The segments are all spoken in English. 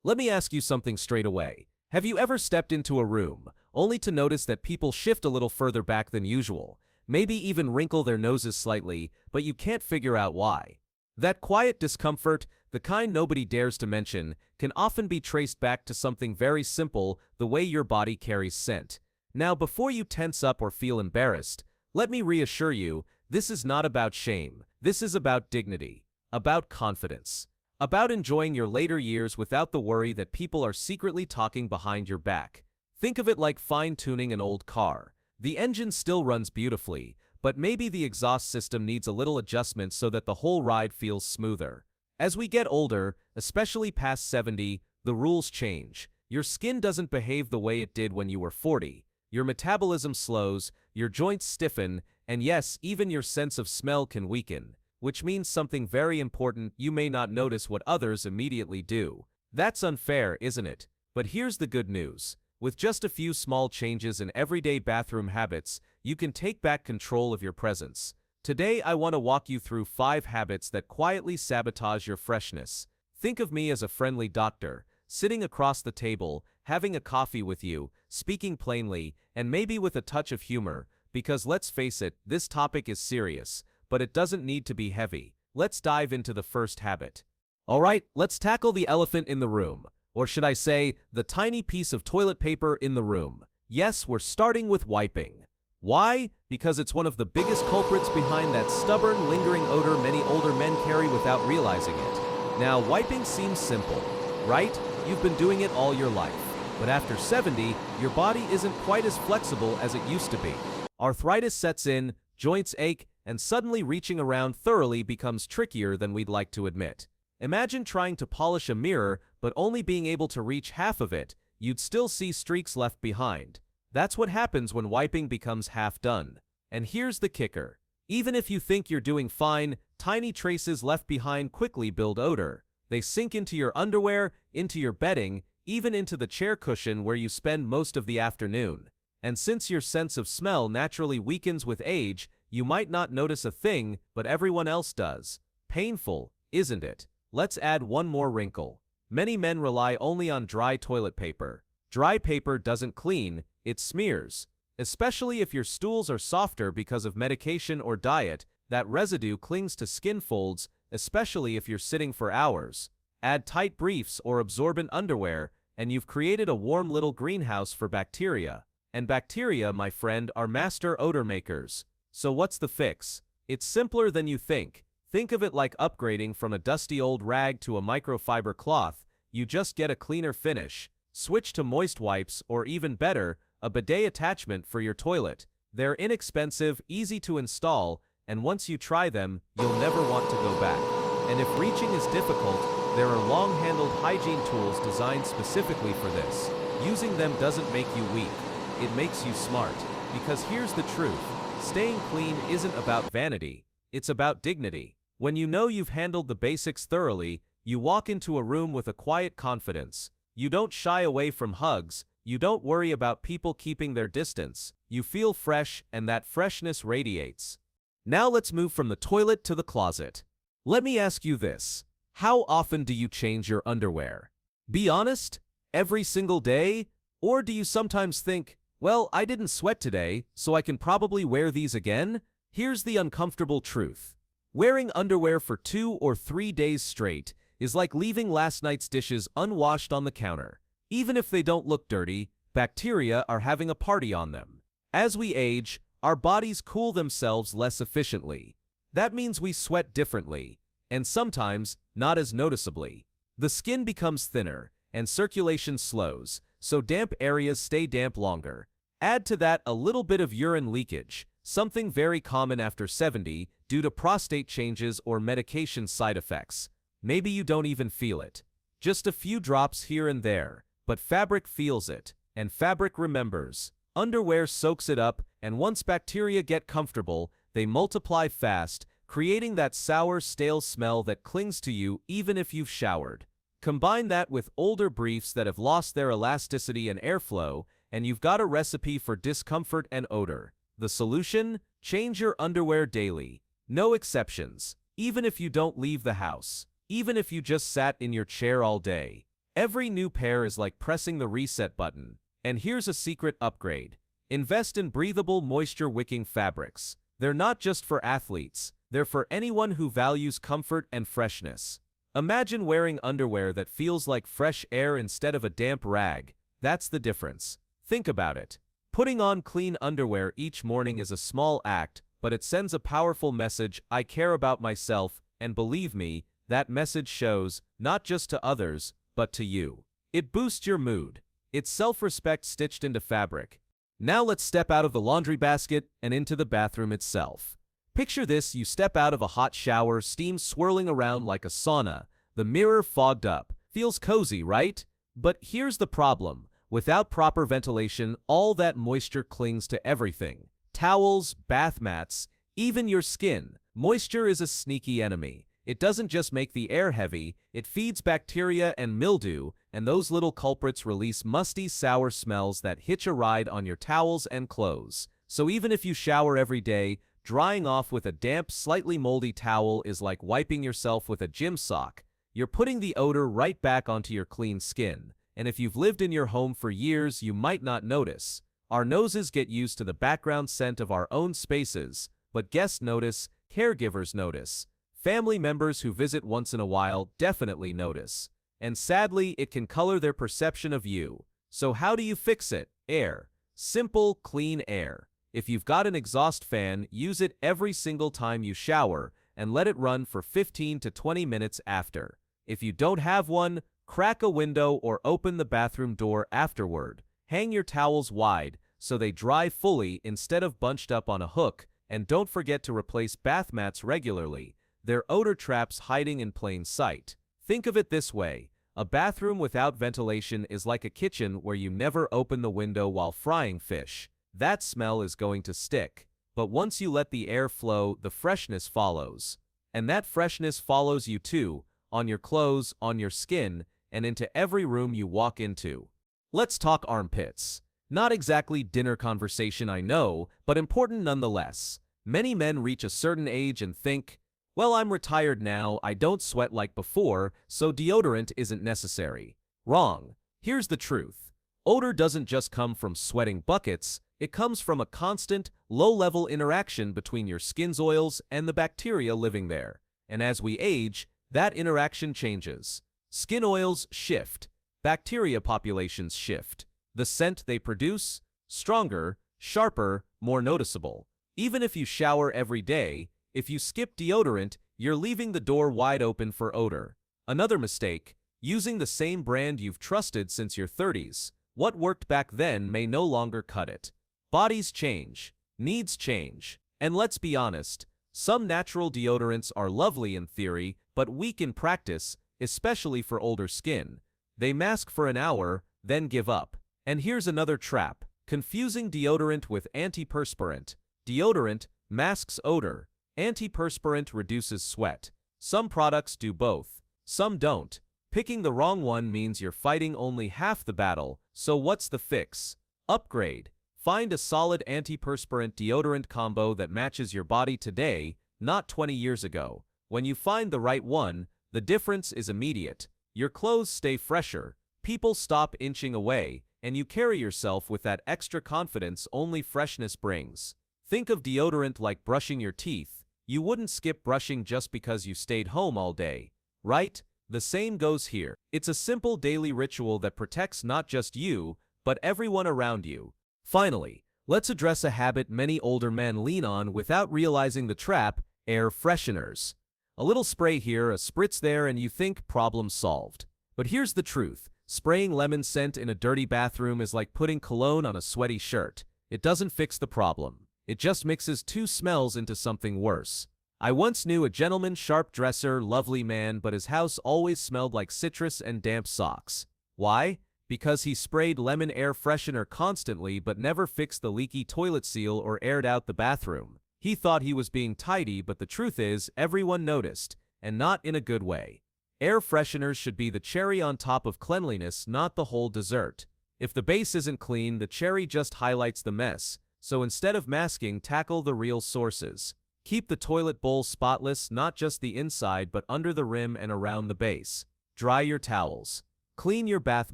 Let me ask you something straight away. Have you ever stepped into a room, only to notice that people shift a little further back than usual, maybe even wrinkle their noses slightly, but you can't figure out why? That quiet discomfort, the kind nobody dares to mention, can often be traced back to something very simple: the way your body carries scent. Now, before you tense up or feel embarrassed, let me reassure you, this is not about shame. This is about dignity, about confidence, about enjoying your later years without the worry that people are secretly talking behind your back. Think of it like fine-tuning an old car. The engine still runs beautifully, but maybe the exhaust system needs a little adjustment so that the whole ride feels smoother. As we get older, especially past 70, the rules change. Your skin doesn't behave the way it did when you were 40. Your metabolism slows, your joints stiffen, and yes, even your sense of smell can weaken, which means something very important: you may not notice what others immediately do. That's unfair, isn't it? But here's the good news. With just a few small changes in everyday bathroom habits, you can take back control of your presence. Today I want to walk you through 5 habits that quietly sabotage your freshness. Think of me as a friendly doctor, sitting across the table, having a coffee with you, speaking plainly, and maybe with a touch of humor, because let's face it, this topic is serious, but it doesn't need to be heavy. Let's dive into the first habit. Alright, let's tackle the elephant in the room. Or should I say, the tiny piece of toilet paper in the room. Yes, we're starting with wiping. Why? Because it's one of the biggest culprits behind that stubborn, lingering odor many older men carry without realizing it. Now, wiping seems simple, right? You've been doing it all your life. But after 70, your body isn't quite as flexible as it used to be. Arthritis sets in, joints ache, and suddenly reaching around thoroughly becomes trickier than we'd like to admit. Imagine trying to polish a mirror, but only being able to reach half of it. You'd still see streaks left behind. That's what happens when wiping becomes half done. And here's the kicker. Even if you think you're doing fine, tiny traces left behind quickly build odor. They sink into your underwear, into your bedding, even into the chair cushion where you spend most of the afternoon. And since your sense of smell naturally weakens with age, you might not notice a thing, but everyone else does. Painful, isn't it? Let's add one more wrinkle. Many men rely only on dry toilet paper. Dry paper doesn't clean, it smears. Especially if your stools are softer because of medication or diet, that residue clings to skin folds, especially if you're sitting for hours. Add tight briefs or absorbent underwear, and you've created a warm little greenhouse for bacteria. And bacteria, my friend, are master odor makers. So what's the fix? It's simpler than you think. Think of it like upgrading from a dusty old rag to a microfiber cloth. You just get a cleaner finish. Switch to moist wipes, or even better, a bidet attachment for your toilet. They're inexpensive, easy to install, and once you try them, you'll never want to go back. And if reaching is difficult, there are long-handled hygiene tools designed specifically for this. Using them doesn't make you weak. It makes you smart. Because here's the truth. Staying clean isn't about vanity. It's about dignity. When you know you've handled the basics thoroughly, you walk into a room with a quiet confidence. You don't shy away from hugs. You don't worry about people keeping their distance. You feel fresh, and that freshness radiates. Now let's move from the toilet to the closet. Let me ask you this. How often do you change your underwear? Be honest? Every single day? Or do you sometimes think, well, I didn't sweat today, so I can probably wear these again? Here's the uncomfortable truth. Wearing underwear for 2 or 3 days straight is like leaving last night's dishes unwashed on the counter. Even if they don't look dirty, bacteria are having a party on them. As we age, our bodies cool themselves less efficiently. That means we sweat differently, and sometimes not as noticeably. The skin becomes thinner, and circulation slows, so damp areas stay damp longer. Add to that a little bit of urine leakage, something very common after 70 due to prostate changes or medication side effects. Maybe you don't even feel it. Just a few drops here and there, but fabric feels it, and fabric remembers. Underwear soaks it up, and once bacteria get comfortable, they multiply fast, creating that sour, stale smell that clings to you even if you've showered. Combine that with older briefs that have lost their elasticity and airflow, and you've got a recipe for discomfort and odor. The solution? Change your underwear daily. No exceptions. Even if you don't leave the house. Even if you just sat in your chair all day. Every new pair is like pressing the reset button. And here's a secret upgrade. Invest in breathable, moisture-wicking fabrics. They're not just for athletes, they're for anyone who values comfort and freshness. Imagine wearing underwear that feels like fresh air instead of a damp rag. That's the difference. Think about it. Putting on clean underwear each morning is a small act, but it sends a powerful message: I care about myself, and believe me, that message shows, not just to others, but to you. It boosts your mood. It's self-respect stitched into fabric. Now let's step out of the laundry basket and into the bathroom itself. Picture this: you step out of a hot shower, steam swirling around like a sauna, the mirror fogged up. Feels cozy, right? But here's the problem. Without proper ventilation, all that moisture clings to everything. Towels, bath mats, even your skin. Moisture is a sneaky enemy. It doesn't just make the air heavy, it feeds bacteria and mildew, and those little culprits release musty, sour smells that hitch a ride on your towels and clothes. So even if you shower every day, drying off with a damp, slightly moldy towel is like wiping yourself with a gym sock. You're putting the odor right back onto your clean skin. And if you've lived in your home for years, you might not notice. Our noses get used to the background scent of our own spaces, but guests notice, caregivers notice. Family members who visit once in a while definitely notice. And sadly, it can color their perception of you. So how do you fix it? Air. Simple, clean air. If you've got an exhaust fan, use it every single time you shower, and let it run for 15 to 20 minutes after. If you don't have one, crack a window or open the bathroom door afterward. Hang your towels wide so they dry fully instead of bunched up on a hook, and don't forget to replace bath mats regularly. They're odor traps hiding in plain sight. Think of it this way: a bathroom without ventilation is like a kitchen where you never open the window while frying fish. That smell is going to stick. But once you let the air flow, the freshness follows. And that freshness follows you too, on your clothes, on your skin, and into every room you walk into. Let's talk armpits. Not exactly dinner conversation, I know, but important nonetheless. Many men reach a certain age and think, well, I'm retired now, I don't sweat like before, so deodorant isn't necessary. Wrong. Here's the truth. Odor doesn't just come from sweating buckets, it comes from a constant, low-level interaction between your skin's oils and the bacteria living there. And as we age, that interaction changes. Skin oils shift. Bacteria populations shift. The scent they produce? Stronger, sharper, more noticeable. Even if you shower every day, if you skip deodorant, you're leaving the door wide open for odor. Another mistake: using the same brand you've trusted since your 30s. What worked back then may no longer cut it. Bodies change. Needs change. And let's be honest, some natural deodorants are lovely in theory, but weak in practice, especially for older skin. They mask for an hour, then give up. And here's another trap: confusing deodorant with antiperspirant. Deodorant masks odor. Antiperspirant reduces sweat. Some products do both. Some don't. Picking the wrong one means you're fighting only half the battle. So what's the fix? Upgrade. Find a solid antiperspirant deodorant combo that matches your body today, not 20 years ago. When you find the right one, the difference is immediate. Your clothes stay fresher, people stop inching away, and you carry yourself with that extra confidence only freshness brings. Think of deodorant like brushing your teeth. You wouldn't skip brushing just because you stayed home all day, right? The same goes here. It's a simple daily ritual that protects not just you, but everyone around you. Finally, let's address a habit many older men lean on without realizing the trap: air fresheners. A little spray here, a spritz there, and you think problem solved. But here's the truth: spraying lemon scent in a dirty bathroom is like putting cologne on a sweaty shirt. It doesn't fix the problem. It just mixes two smells into something worse. I once knew a gentleman, sharp dresser, lovely man, but his house always smelled like citrus and damp socks. Why? Because he sprayed lemon air freshener constantly but never fixed the leaky toilet seal or aired out the bathroom. He thought he was being tidy, but the truth is, everyone noticed, and not in a good way. Air fresheners should be the cherry on top of cleanliness, not the whole dessert. If the base isn't clean, the cherry just highlights the mess. So instead of masking, tackle the real sources. Keep the toilet bowl spotless, not just the inside but under the rim and around the base. Dry your towels. Clean your bath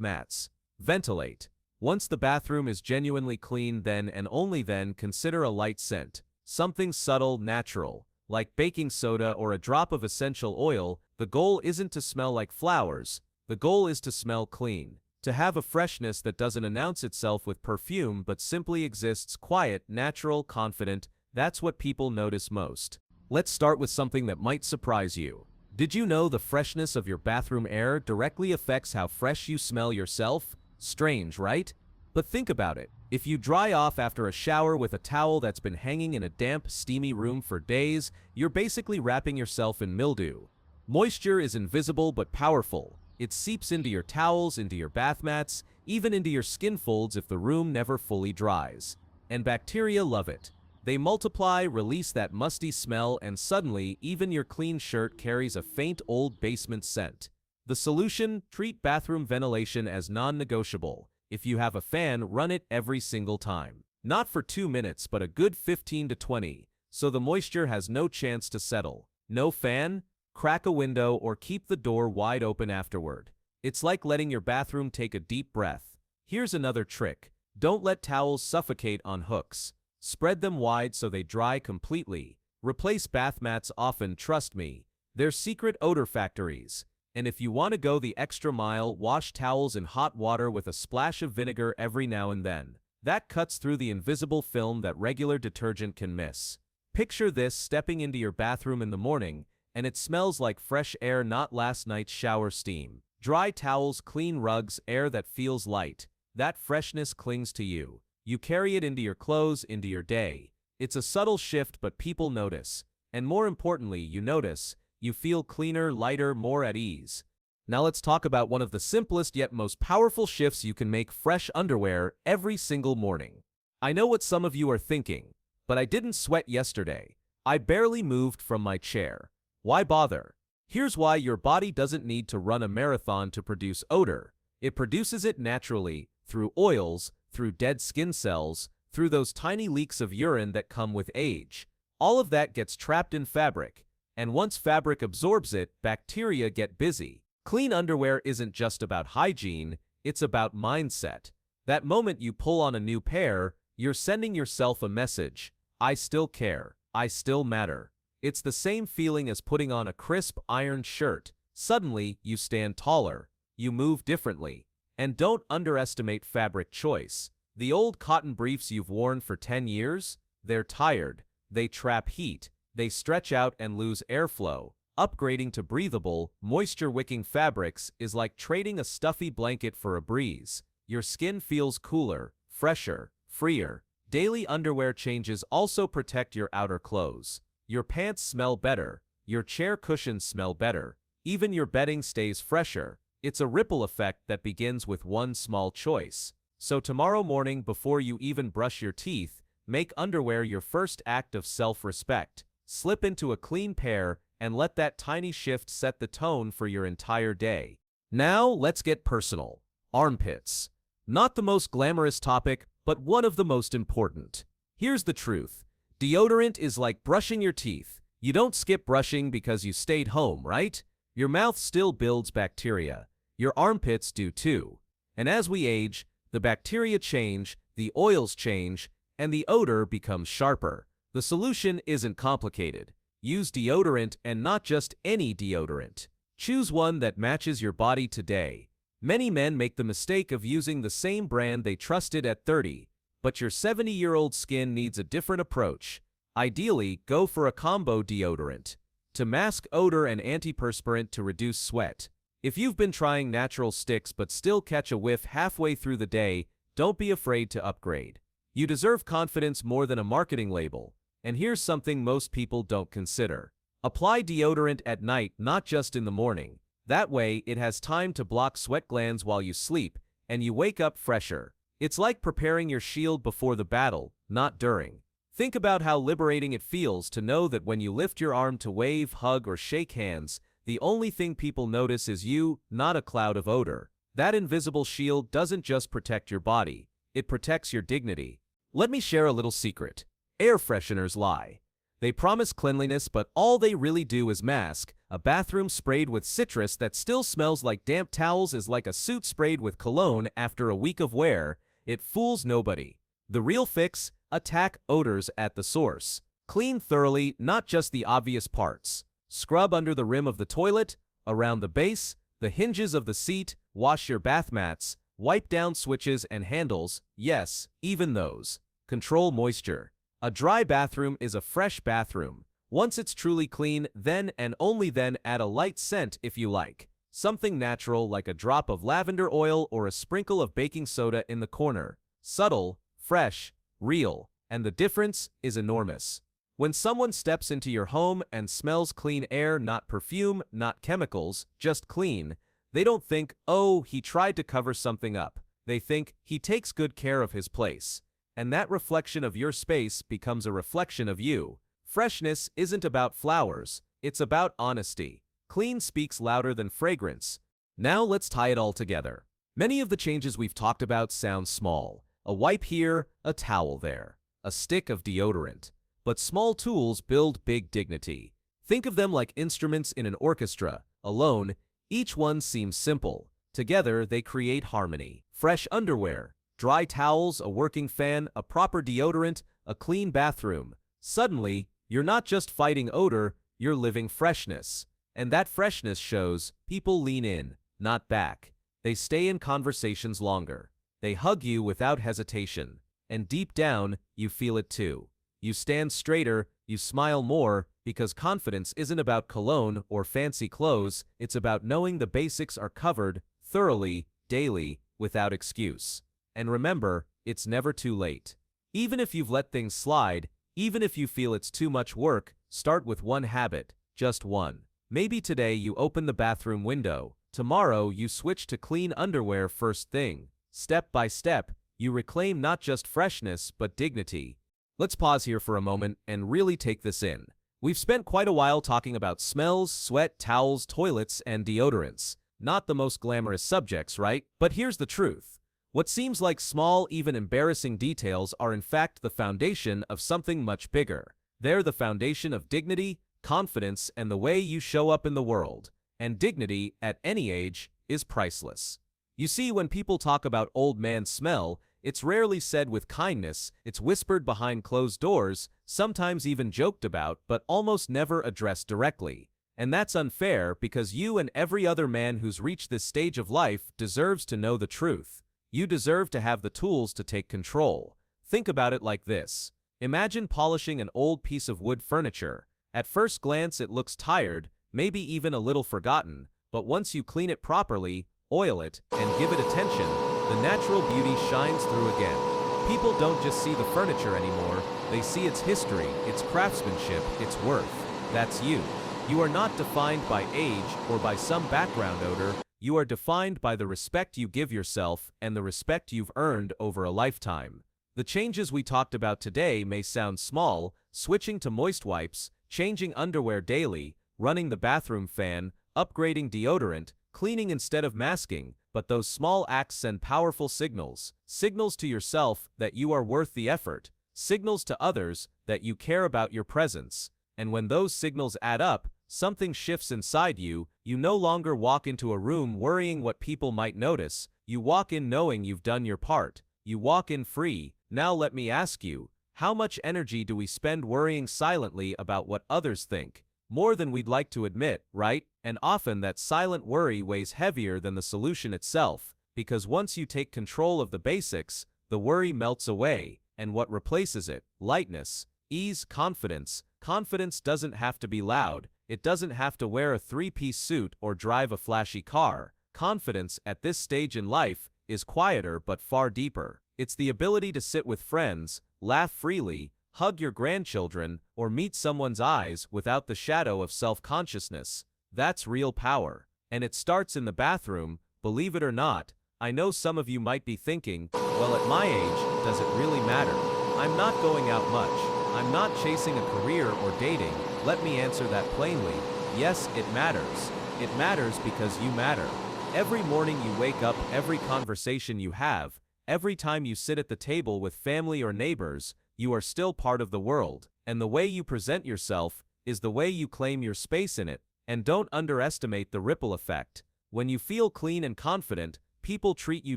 mats. Ventilate. Once the bathroom is genuinely clean, then and only then consider a light scent. Something subtle, natural, like baking soda or a drop of essential oil. The goal isn't to smell like flowers. The goal is to smell clean. To have a freshness that doesn't announce itself with perfume but simply exists quiet, natural, confident. That's what people notice most. Let's start with something that might surprise you. Did you know the freshness of your bathroom air directly affects how fresh you smell yourself? Strange, right? But think about it. If you dry off after a shower with a towel that's been hanging in a damp, steamy room for days, you're basically wrapping yourself in mildew. Moisture is invisible but powerful. It seeps into your towels, into your bath mats, even into your skin folds if the room never fully dries. And bacteria love it. They multiply, release that musty smell, and suddenly, even your clean shirt carries a faint old basement scent. The solution? Treat bathroom ventilation as non-negotiable. If you have a fan, run it every single time. Not for 2 minutes, but a good 15 to 20, so the moisture has no chance to settle. No fan? Crack a window or keep the door wide open afterward. It's like letting your bathroom take a deep breath. Here's another trick. Don't let towels suffocate on hooks. Spread them wide so they dry completely. Replace bath mats often, trust me. They're secret odor factories. And if you want to go the extra mile, wash towels in hot water with a splash of vinegar every now and then. That cuts through the invisible film that regular detergent can miss. Picture this: stepping into your bathroom in the morning, and it smells like fresh air, not last night's shower steam. Dry towels, clean rugs, air that feels light. That freshness clings to you. You carry it into your clothes, into your day. It's a subtle shift, but people notice. And more importantly, you notice. You feel cleaner, lighter, more at ease. Now let's talk about one of the simplest yet most powerful shifts you can make: fresh underwear every single morning. I know what some of you are thinking, but I didn't sweat yesterday. I barely moved from my chair. Why bother? Here's why: your body doesn't need to run a marathon to produce odor. It produces it naturally, through oils, through dead skin cells, through those tiny leaks of urine that come with age. All of that gets trapped in fabric. And once fabric absorbs it, bacteria get busy. Clean underwear isn't just about hygiene, it's about mindset. That moment you pull on a new pair, you're sending yourself a message. I still care. I still matter. It's the same feeling as putting on a crisp, ironed shirt. Suddenly, you stand taller. You move differently. And don't underestimate fabric choice. The old cotton briefs you've worn for 10 years? They're tired. They trap heat. They stretch out and lose airflow. Upgrading to breathable, moisture-wicking fabrics is like trading a stuffy blanket for a breeze. Your skin feels cooler, fresher, freer. Daily underwear changes also protect your outer clothes. Your pants smell better. Your chair cushions smell better. Even your bedding stays fresher. It's a ripple effect that begins with one small choice. So tomorrow morning, before you even brush your teeth, make underwear your first act of self-respect. Slip into a clean pair and let that tiny shift set the tone for your entire day. Now, let's get personal. Armpits. Not the most glamorous topic, but one of the most important. Here's the truth. Deodorant is like brushing your teeth. You don't skip brushing because you stayed home, right? Your mouth still builds bacteria. Your armpits do too. And as we age, the bacteria change, the oils change, and the odor becomes sharper. The solution isn't complicated. Use deodorant, and not just any deodorant. Choose one that matches your body today. Many men make the mistake of using the same brand they trusted at 30, but your 70-year-old skin needs a different approach. Ideally, go for a combo deodorant. To mask odor and antiperspirant to reduce sweat. If you've been trying natural sticks but still catch a whiff halfway through the day, don't be afraid to upgrade. You deserve confidence more than a marketing label. And here's something most people don't consider. Apply deodorant at night, not just in the morning. That way, it has time to block sweat glands while you sleep, and you wake up fresher. It's like preparing your shield before the battle, not during. Think about how liberating it feels to know that when you lift your arm to wave, hug, or shake hands, the only thing people notice is you, not a cloud of odor. That invisible shield doesn't just protect your body, it protects your dignity. Let me share a little secret. Air fresheners lie. They promise cleanliness, but all they really do is mask. A bathroom sprayed with citrus that still smells like damp towels is like a suit sprayed with cologne after a week of wear. It fools nobody. The real fix: attack odors at the source. Clean thoroughly, not just the obvious parts. Scrub under the rim of the toilet, around the base, the hinges of the seat, wash your bath mats, wipe down switches and handles, yes, even those. Control moisture. A dry bathroom is a fresh bathroom. Once it's truly clean, then and only then add a light scent if you like. Something natural like a drop of lavender oil or a sprinkle of baking soda in the corner. Subtle, fresh, real, and the difference is enormous. When someone steps into your home and smells clean air, not perfume, not chemicals, just clean, they don't think, oh, he tried to cover something up. They think, he takes good care of his place. And that reflection of your space becomes a reflection of you. Freshness isn't about flowers, it's about honesty. Clean speaks louder than fragrance. Now let's tie it all together. Many of the changes we've talked about sound small. A wipe here, a towel there, a stick of deodorant. But small tools build big dignity. Think of them like instruments in an orchestra. Alone, each one seems simple. Together, they create harmony. Fresh underwear, dry towels, a working fan, a proper deodorant, a clean bathroom. Suddenly, you're not just fighting odor, you're living freshness. And that freshness shows. People lean in, not back. They stay in conversations longer. They hug you without hesitation. And deep down, you feel it too. You stand straighter, you smile more, because confidence isn't about cologne or fancy clothes, it's about knowing the basics are covered, thoroughly, daily, without excuse. And remember, it's never too late. Even if you've let things slide, even if you feel it's too much work, start with one habit, just one. Maybe today you open the bathroom window, tomorrow you switch to clean underwear first thing. Step by step, you reclaim not just freshness but dignity. Let's pause here for a moment and really take this in. We've spent quite a while talking about smells, sweat, towels, toilets, and deodorants. Not the most glamorous subjects, right? But here's the truth. What seems like small, even embarrassing details are in fact the foundation of something much bigger. They're the foundation of dignity, confidence, and the way you show up in the world. And dignity, at any age, is priceless. You see, when people talk about old man smell, it's rarely said with kindness, it's whispered behind closed doors, sometimes even joked about, but almost never addressed directly. And that's unfair because you and every other man who's reached this stage of life deserves to know the truth. You deserve to have the tools to take control. Think about it like this. Imagine polishing an old piece of wood furniture. At first glance it looks tired, maybe even a little forgotten, but once you clean it properly, oil it, and give it attention, the natural beauty shines through again. People don't just see the furniture anymore, they see its history, its craftsmanship, its worth. That's you. You are not defined by age or by some background odor, you are defined by the respect you give yourself and the respect you've earned over a lifetime. The changes we talked about today may sound small: switching to moist wipes, changing underwear daily, running the bathroom fan, upgrading deodorant, cleaning instead of masking, but those small acts send powerful signals. Signals to yourself that you are worth the effort. Signals to others that you care about your presence. And when those signals add up, something shifts inside you. You no longer walk into a room worrying what people might notice. You walk in knowing you've done your part. You walk in free. Now let me ask you, how much energy do we spend worrying silently about what others think? More than we'd like to admit, right? And often that silent worry weighs heavier than the solution itself, because once you take control of the basics, the worry melts away, and what replaces it? Lightness, ease, confidence. Confidence doesn't have to be loud, it doesn't have to wear a three-piece suit or drive a flashy car. Confidence, at this stage in life, is quieter but far deeper. It's the ability to sit with friends, laugh freely, hug your grandchildren, or meet someone's eyes without the shadow of self-consciousness. That's real power. And it starts in the bathroom, believe it or not. I know some of you might be thinking, well, at my age, does it really matter? I'm not going out much. I'm not chasing a career or dating. Let me answer that plainly. Yes, it matters. It matters because you matter. Every morning you wake up, every conversation you have, every time you sit at the table with family or neighbors, you are still part of the world. and the way you present yourself is the way you claim your space in it. And don't underestimate the ripple effect. When you feel clean and confident, people treat you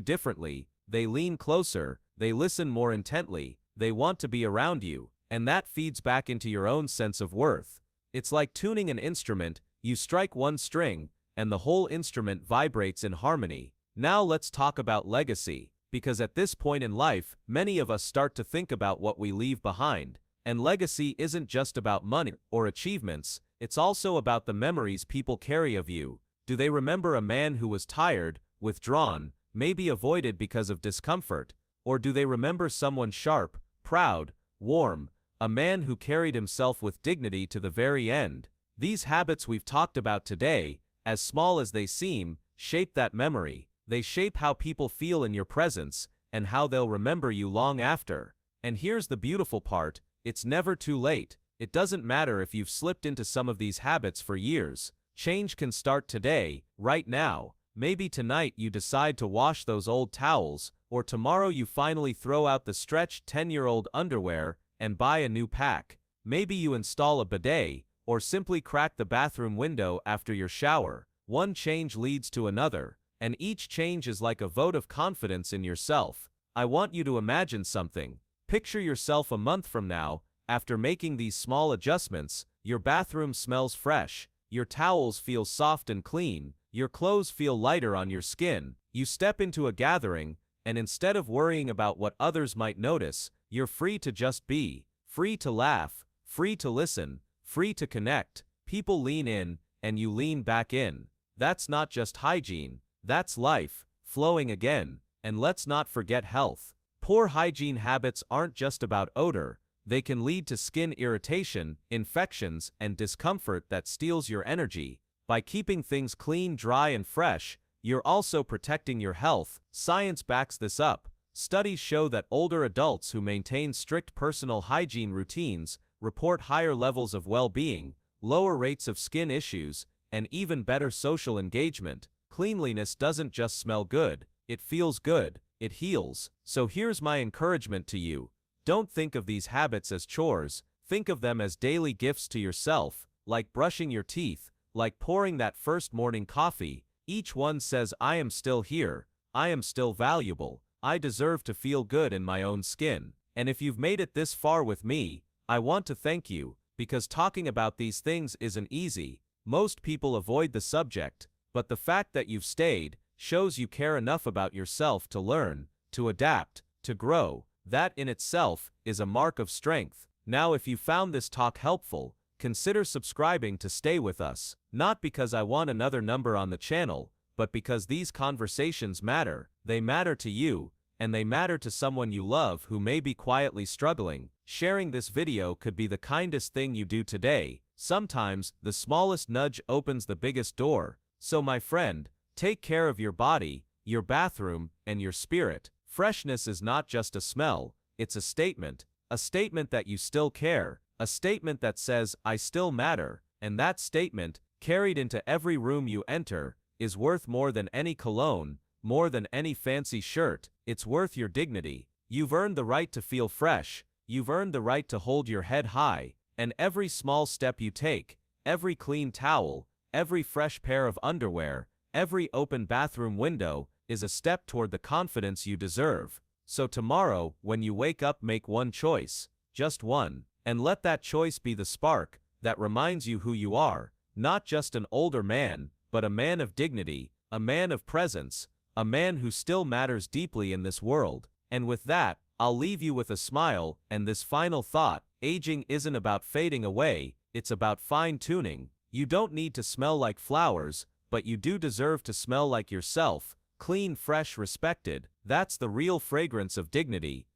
differently, they lean closer, they listen more intently, they want to be around you, and that feeds back into your own sense of worth. It's like tuning an instrument, you strike one string, and the whole instrument vibrates in harmony. Now let's talk about legacy, because at this point in life, many of us start to think about what we leave behind. And legacy isn't just about money or achievements, it's also about the memories people carry of you. Do they remember a man who was tired, withdrawn, maybe avoided because of discomfort? Or do they remember someone sharp, proud, warm, a man who carried himself with dignity to the very end? These habits we've talked about today, as small as they seem, shape that memory. They shape how people feel in your presence, and how they'll remember you long after. And here's the beautiful part, it's never too late. It doesn't matter if you've slipped into some of these habits for years. Change can start today, right now. Maybe tonight you decide to wash those old towels, or tomorrow you finally throw out the stretched 10-year-old underwear and buy a new pack. Maybe you install a bidet, or simply crack the bathroom window after your shower. One change leads to another, and each change is like a vote of confidence in yourself. I want you to imagine something. Picture yourself a month from now. After making these small adjustments, your bathroom smells fresh, your towels feel soft and clean, your clothes feel lighter on your skin. You step into a gathering, and instead of worrying about what others might notice, you're free to just be, free to laugh, free to listen, free to connect. People lean in, and you lean back in. That's not just hygiene, that's life, flowing again. And let's not forget health. Poor hygiene habits aren't just about odor. They can lead to skin irritation, infections, and discomfort that steals your energy. By keeping things clean, dry, and fresh, you're also protecting your health. Science backs this up. Studies show that older adults who maintain strict personal hygiene routines report higher levels of well-being, lower rates of skin issues, and even better social engagement. Cleanliness doesn't just smell good, it feels good, it heals. So here's my encouragement to you. Don't think of these habits as chores, think of them as daily gifts to yourself, like brushing your teeth, like pouring that first morning coffee. Each one says, I am still here, I am still valuable, I deserve to feel good in my own skin. And if you've made it this far with me, I want to thank you, because talking about these things isn't easy. Most people avoid the subject, but the fact that you've stayed shows you care enough about yourself to learn, to adapt, to grow. That in itself is a mark of strength. Now if you found this talk helpful, consider subscribing to stay with us. Not because I want another number on the channel, but because these conversations matter. They matter to you, and they matter to someone you love who may be quietly struggling. Sharing this video could be the kindest thing you do today. Sometimes, the smallest nudge opens the biggest door. So my friend, take care of your body, your bathroom, and your spirit. Freshness is not just a smell, it's a statement that you still care, a statement that says, I still matter, and that statement, carried into every room you enter, is worth more than any cologne, more than any fancy shirt. It's worth your dignity. You've earned the right to feel fresh, you've earned the right to hold your head high, and every small step you take, every clean towel, every fresh pair of underwear, every open bathroom window, is a step toward the confidence you deserve. So tomorrow, when you wake up, make one choice, just one, and let that choice be the spark that reminds you who you are, not just an older man, but a man of dignity, a man of presence, a man who still matters deeply in this world. And with that, I'll leave you with a smile and this final thought: aging isn't about fading away, it's about fine-tuning. You don't need to smell like flowers, but you do deserve to smell like yourself. Clean, fresh, respected. That's the real fragrance of dignity.